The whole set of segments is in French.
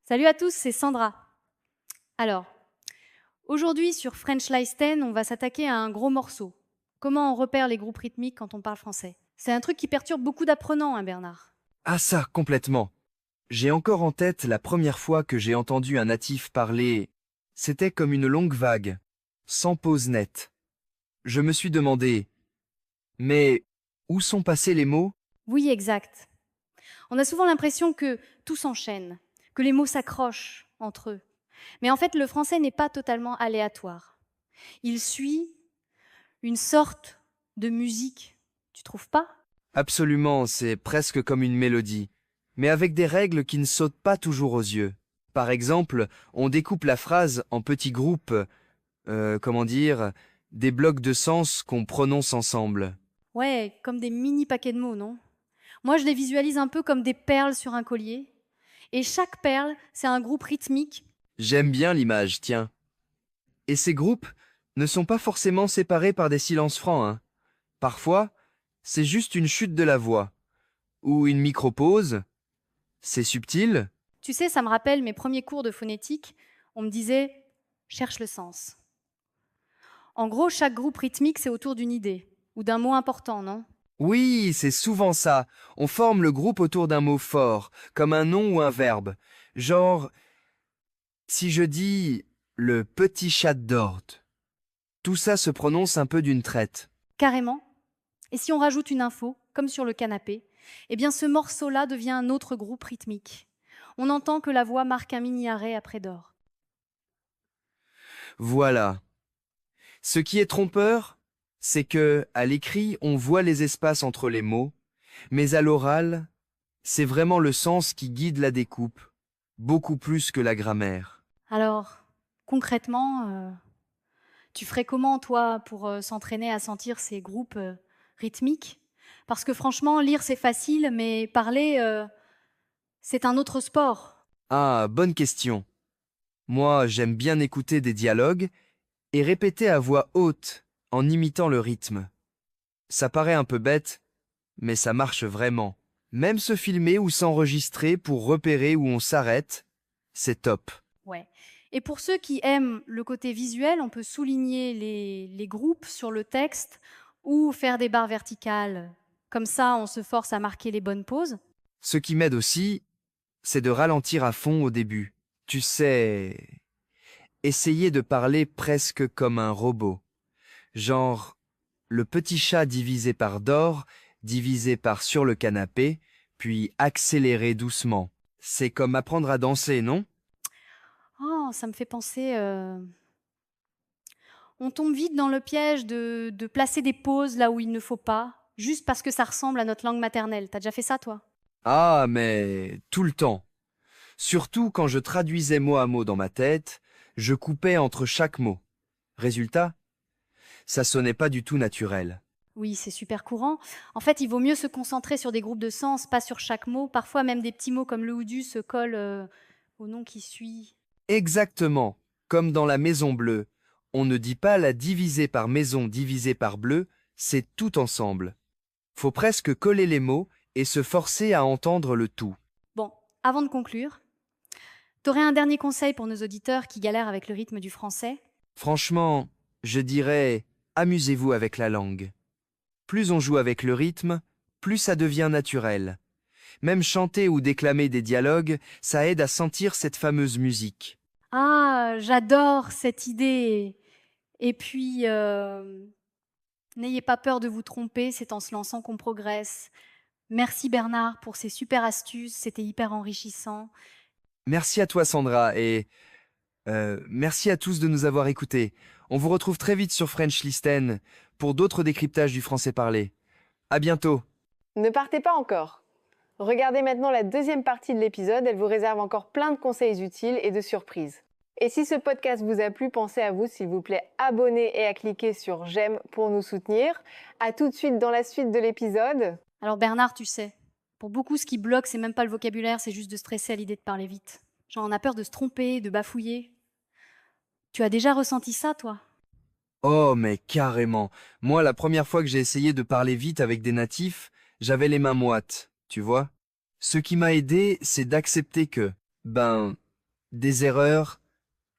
Salut à tous, c'est Sandra. Alors, aujourd'hui sur French Listen, on va s'attaquer à un gros morceau. Comment on repère les groupes rythmiques quand on parle français? C'est un truc qui perturbe beaucoup d'apprenants, hein, Bernard. Ah ça, complètement. J'ai encore en tête la première fois que j'ai entendu un natif parler. C'était comme une longue vague, sans pause nette. Je me suis demandé, mais où sont passés les mots? Oui, exact. On a souvent l'impression que tout s'enchaîne, que les mots s'accrochent entre eux. Mais en fait, le français n'est pas totalement aléatoire. Il suit une sorte de musique, tu trouves pas? Absolument, c'est presque comme une mélodie, mais avec des règles qui ne sautent pas toujours aux yeux. Par exemple, on découpe la phrase en petits groupes, comment dire, des blocs de sens qu'on prononce ensemble. Ouais, comme des mini paquets de mots, non? Moi, je les visualise un peu comme des perles sur un collier. Et chaque perle, c'est un groupe rythmique. J'aime bien l'image, tiens. Et ces groupes ne sont pas forcément séparés par des silences francs, hein. Parfois, c'est juste une chute de la voix, ou une micro-pause. C'est subtil. Tu sais, ça me rappelle mes premiers cours de phonétique. On me disait, cherche le sens. En gros, chaque groupe rythmique, c'est autour d'une idée ou d'un mot important, non? Oui, c'est souvent ça. On forme le groupe autour d'un mot fort, comme un nom ou un verbe. Genre, si je dis le petit chat d'Ord, tout ça se prononce un peu d'une traite. Carrément. Et si on rajoute une info, comme sur le canapé, eh bien ce morceau-là devient un autre groupe rythmique. On entend que la voix marque un mini-arrêt après d'or. Voilà. Ce qui est trompeur, c'est que, à l'écrit, on voit les espaces entre les mots, mais à l'oral, c'est vraiment le sens qui guide la découpe, beaucoup plus que la grammaire. Alors, concrètement, tu ferais comment, toi, pour s'entraîner à sentir ces groupes rythmiques? Parce que franchement, lire, c'est facile, mais parler, c'est un autre sport. Ah, bonne question. Moi, j'aime bien écouter des dialogues et répéter à voix haute en imitant le rythme. Ça paraît un peu bête, mais ça marche vraiment. Même se filmer ou s'enregistrer pour repérer où on s'arrête, c'est top. Ouais. Et pour ceux qui aiment le côté visuel, on peut souligner les groupes sur le texte ou faire des barres verticales. Comme ça, on se force à marquer les bonnes pauses. Ce qui m'aide aussi, c'est de ralentir à fond au début. Tu sais, essayer de parler presque comme un robot. Genre, le petit chat divisé par d'or, divisé par sur le canapé, puis accélérer doucement. C'est comme apprendre à danser, non? Oh, ça me fait penser. On tombe vite dans le piège de placer des pauses là où il ne faut pas, juste parce que ça ressemble à notre langue maternelle. T'as déjà fait ça, toi? Ah, mais tout le temps. Surtout quand je traduisais mot à mot dans ma tête, je coupais entre chaque mot. Résultat, ça sonnait pas du tout naturel. Oui, c'est super courant. En fait, il vaut mieux se concentrer sur des groupes de sens, pas sur chaque mot. Parfois, même des petits mots comme le ou du se collent au nom qui suit. Exactement, comme dans la maison bleue. On ne dit pas la diviser par maison divisée par bleu, c'est tout ensemble. Faut presque coller les mots et se forcer à entendre le tout. Bon, avant de conclure, t'aurais un dernier conseil pour nos auditeurs qui galèrent avec le rythme du français? Franchement, je dirais, amusez-vous avec la langue. Plus on joue avec le rythme, plus ça devient naturel. Même chanter ou déclamer des dialogues, ça aide à sentir cette fameuse musique. Ah, j'adore cette idée. Et puis, n'ayez pas peur de vous tromper, c'est en se lançant qu'on progresse. Merci Bernard pour ces super astuces, c'était hyper enrichissant. Merci à toi Sandra et merci à tous de nous avoir écoutés. On vous retrouve très vite sur French Listen pour d'autres décryptages du français parlé. À bientôt. Ne partez pas encore. Regardez maintenant la deuxième partie de l'épisode, elle vous réserve encore plein de conseils utiles et de surprises. Et si ce podcast vous a plu, pensez à vous, s'il vous plaît, abonner et à cliquer sur j'aime pour nous soutenir. À tout de suite dans la suite de l'épisode. Alors Bernard, tu sais, pour beaucoup, ce qui bloque, c'est même pas le vocabulaire, c'est juste de stresser à l'idée de parler vite. Genre, on a peur de se tromper, de bafouiller. Tu as déjà ressenti ça, toi? Oh mais carrément. Moi la première fois que j'ai essayé de parler vite avec des natifs, j'avais les mains moites, tu vois. Ce qui m'a aidé, c'est d'accepter que, Des erreurs,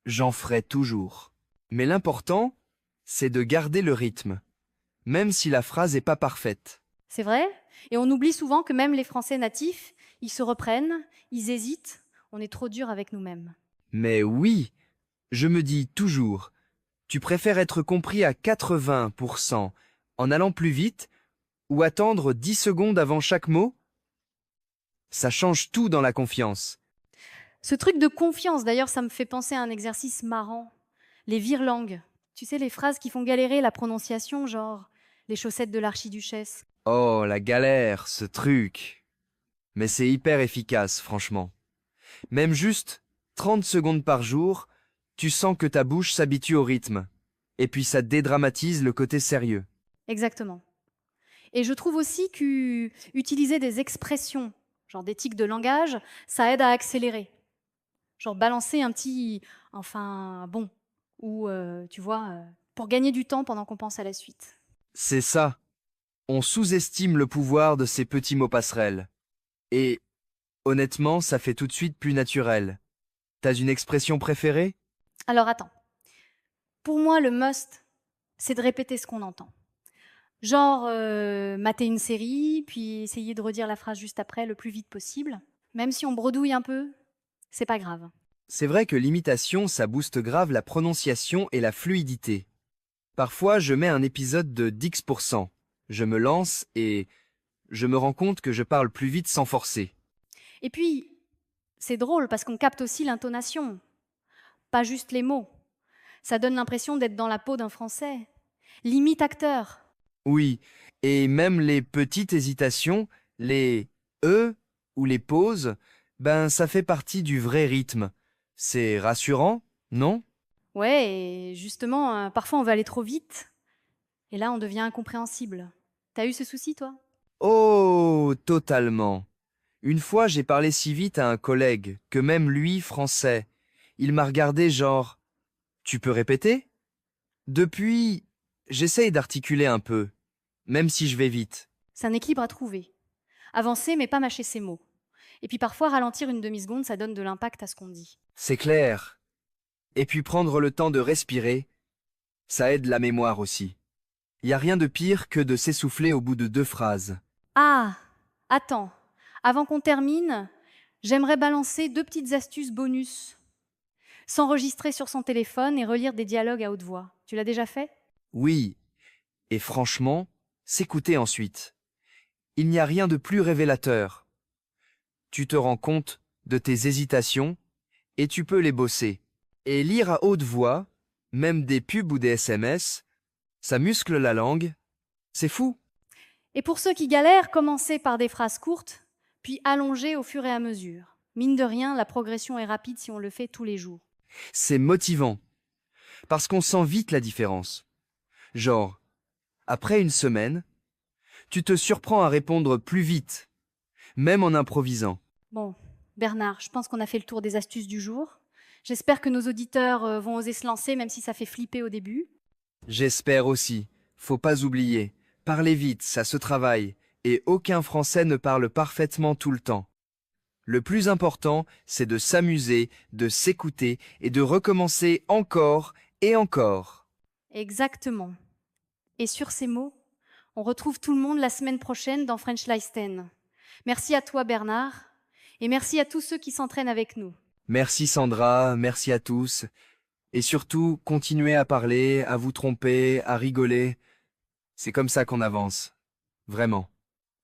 j'en ferai toujours. Mais l'important, c'est de garder le rythme, même si la phrase n'est pas parfaite. C'est vrai. Et on oublie souvent que même les Français natifs, ils se reprennent, ils hésitent. On est trop dur avec nous-mêmes. Mais oui, je me dis toujours, tu préfères être compris à 80% en allant plus vite ou attendre 10 secondes avant chaque mot? Ça change tout dans la confiance. Ce truc de confiance, d'ailleurs, ça me fait penser à un exercice marrant. Les virelangues. Tu sais, les phrases qui font galérer la prononciation, genre les chaussettes de l'archiduchesse. Oh, la galère, ce truc. Mais c'est hyper efficace, franchement. Même juste 30 secondes par jour, tu sens que ta bouche s'habitue au rythme. Et puis ça dédramatise le côté sérieux. Exactement. Et je trouve aussi qu'utiliser des expressions, genre des tics de langage, ça aide à accélérer. Genre balancer un petit « enfin, bon » ou, tu vois, pour gagner du temps pendant qu'on pense à la suite. C'est ça. On sous-estime le pouvoir de ces petits mots passerelles. Et honnêtement, ça fait tout de suite plus naturel. T'as une expression préférée? Alors attends. Pour moi, le must, c'est de répéter ce qu'on entend. Genre, mater une série, puis essayer de redire la phrase juste après le plus vite possible. Même si on bredouille un peu, c'est pas grave. C'est vrai que l'imitation, ça booste grave la prononciation et la fluidité. Parfois, je mets un épisode de 10%. Je me lance et je me rends compte que je parle plus vite sans forcer. Et puis, c'est drôle parce qu'on capte aussi l'intonation, pas juste les mots. Ça donne l'impression d'être dans la peau d'un Français. Limite acteur. Oui, et même les petites hésitations, les E ou les pauses, ben ça fait partie du vrai rythme. C'est rassurant, non? Ouais, et justement, parfois on va aller trop vite. Et là, on devient incompréhensible. T'as eu ce souci, toi? Oh, totalement. Une fois, j'ai parlé si vite à un collègue que même lui, français, il m'a regardé genre « Tu peux répéter ?» Depuis, j'essaye d'articuler un peu, même si je vais vite. C'est un équilibre à trouver. Avancer, mais pas mâcher ses mots. Et puis parfois, ralentir une demi-seconde, ça donne de l'impact à ce qu'on dit. C'est clair. Et puis prendre le temps de respirer, ça aide la mémoire aussi. Y a rien de pire que de s'essouffler au bout de 2 phrases. Ah, attends. Avant qu'on termine, j'aimerais balancer 2 petites astuces bonus. S'enregistrer sur son téléphone et relire des dialogues à haute voix. Tu l'as déjà fait? Oui, et franchement, s'écouter ensuite. Il n'y a rien de plus révélateur. Tu te rends compte de tes hésitations et tu peux les bosser. Et lire à haute voix, même des pubs ou des SMS, ça muscle la langue. C'est fou. Et pour ceux qui galèrent, commencez par des phrases courtes, puis allonger au fur et à mesure. Mine de rien, la progression est rapide si on le fait tous les jours. C'est motivant. Parce qu'on sent vite la différence. Genre, après une semaine, tu te surprends à répondre plus vite, même en improvisant. Bon, Bernard, je pense qu'on a fait le tour des astuces du jour. J'espère que nos auditeurs vont oser se lancer, même si ça fait flipper au début. J'espère aussi. Faut pas oublier. Parler vite, ça se travaille. Et aucun Français ne parle parfaitement tout le temps. Le plus important, c'est de s'amuser, de s'écouter et de recommencer encore et encore. Exactement. Et sur ces mots, on retrouve tout le monde la semaine prochaine dans French Leisten. Merci à toi Bernard, et merci à tous ceux qui s'entraînent avec nous. Merci Sandra, merci à tous. Et surtout, continuez à parler, à vous tromper, à rigoler. C'est comme ça qu'on avance. Vraiment.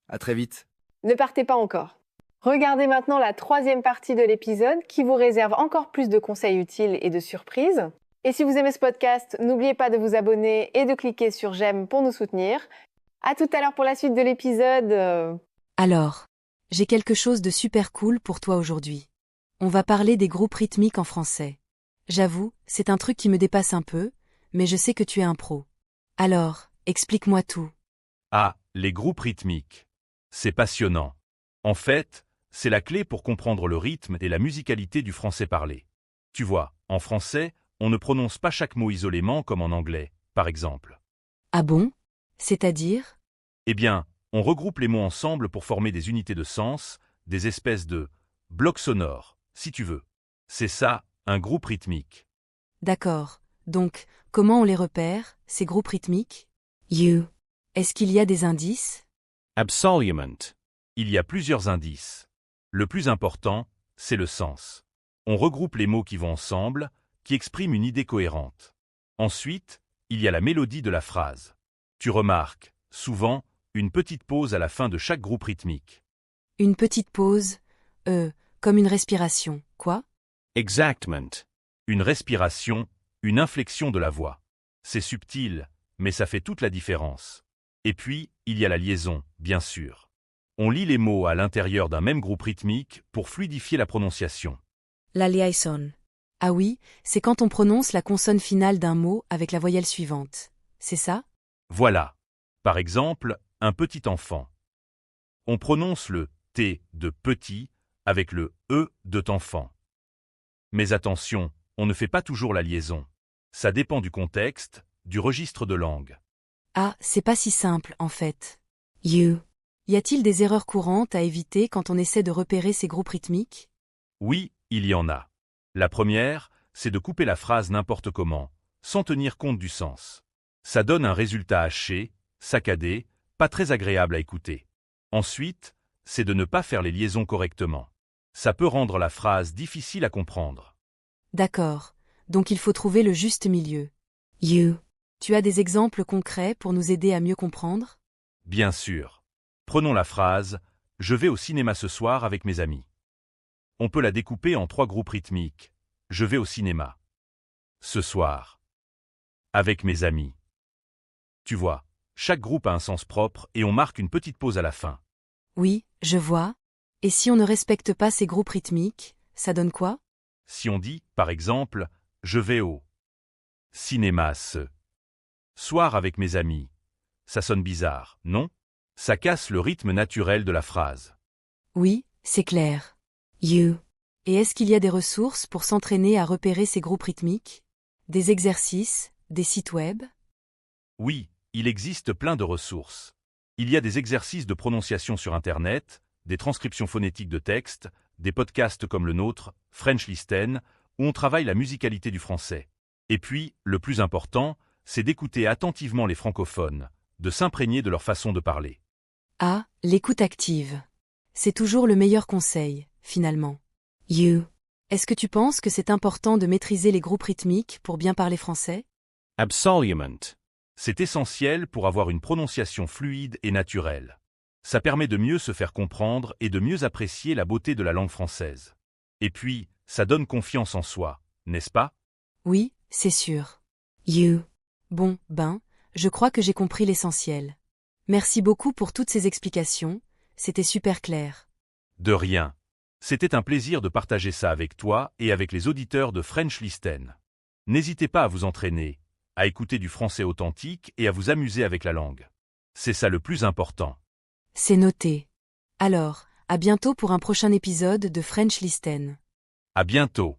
À très vite. Ne partez pas encore. Regardez maintenant la 3e partie de l'épisode qui vous réserve encore plus de conseils utiles et de surprises. Et si vous aimez ce podcast, n'oubliez pas de vous abonner et de cliquer sur j'aime pour nous soutenir. À tout à l'heure pour la suite de l'épisode. Alors, j'ai quelque chose de super cool pour toi aujourd'hui. On va parler des groupes rythmiques en français. J'avoue, c'est un truc qui me dépasse un peu, mais je sais que tu es un pro. Alors, explique-moi tout. Ah, les groupes rythmiques. C'est passionnant. En fait, c'est la clé pour comprendre le rythme et la musicalité du français parlé. Tu vois, en français, on ne prononce pas chaque mot isolément comme en anglais, par exemple. Ah bon? C'est-à-dire? Eh bien, on regroupe les mots ensemble pour former des unités de sens, des espèces de blocs sonores, si tu veux. C'est ça, un groupe rythmique. D'accord. Donc, comment on les repère, ces groupes rythmiques? You. Est-ce qu'il y a des indices? Absolument. Il y a plusieurs indices. Le plus important, c'est le sens. On regroupe les mots qui vont ensemble, qui expriment une idée cohérente. Ensuite, il y a la mélodie de la phrase. Tu remarques, souvent, une petite pause à la fin de chaque groupe rythmique. Une petite pause, comme une respiration, quoi? Exactement. Une respiration, une inflexion de la voix. C'est subtil, mais ça fait toute la différence. Et puis, il y a la liaison, bien sûr. On lit les mots à l'intérieur d'un même groupe rythmique pour fluidifier la prononciation. La liaison. Ah oui, c'est quand on prononce la consonne finale d'un mot avec la voyelle suivante. C'est ça? Voilà. Par exemple, un petit enfant. On prononce le T de petit avec le E de enfant. Mais attention, on ne fait pas toujours la liaison. Ça dépend du contexte, du registre de langue. Ah, c'est pas si simple, en fait. You. Y a-t-il des erreurs courantes à éviter quand on essaie de repérer ces groupes rythmiques? Oui, il y en a. La première, c'est de couper la phrase n'importe comment, sans tenir compte du sens. Ça donne un résultat haché, saccadé, pas très agréable à écouter. Ensuite, c'est de ne pas faire les liaisons correctement. Ça peut rendre la phrase difficile à comprendre. D'accord. Donc il faut trouver le juste milieu. You. Tu as des exemples concrets pour nous aider à mieux comprendre? Bien sûr. Prenons la phrase « Je vais au cinéma ce soir avec mes amis ». On peut la découper en 3 groupes rythmiques. Je vais au cinéma. Ce soir. Avec mes amis. Tu vois, chaque groupe a un sens propre et on marque une petite pause à la fin. Oui, je vois. Et si on ne respecte pas ces groupes rythmiques, ça donne quoi? Si on dit, par exemple, « Je vais au cinéma ce soir avec mes amis », ça sonne bizarre, non? Ça casse le rythme naturel de la phrase. Oui, c'est clair. You. Et est-ce qu'il y a des ressources pour s'entraîner à repérer ces groupes rythmiques? Des exercices, des sites web? Oui, il existe plein de ressources. Il y a des exercices de prononciation sur Internet, des transcriptions phonétiques de textes, des podcasts comme le nôtre, French Listen, où on travaille la musicalité du français. Et puis, le plus important, c'est d'écouter attentivement les francophones, de s'imprégner de leur façon de parler. Ah, l'écoute active. C'est toujours le meilleur conseil, finalement. You. Est-ce que tu penses que c'est important de maîtriser les groupes rythmiques pour bien parler français? Absolument. C'est essentiel pour avoir une prononciation fluide et naturelle. Ça permet de mieux se faire comprendre et de mieux apprécier la beauté de la langue française. Et puis, ça donne confiance en soi, n'est-ce pas? Oui, c'est sûr. You. Bon, je crois que j'ai compris l'essentiel. Merci beaucoup pour toutes ces explications, c'était super clair. De rien. C'était un plaisir de partager ça avec toi et avec les auditeurs de French Listen. N'hésitez pas à vous entraîner, à écouter du français authentique et à vous amuser avec la langue. C'est ça le plus important. C'est noté. Alors, à bientôt pour un prochain épisode de French Listen. À bientôt.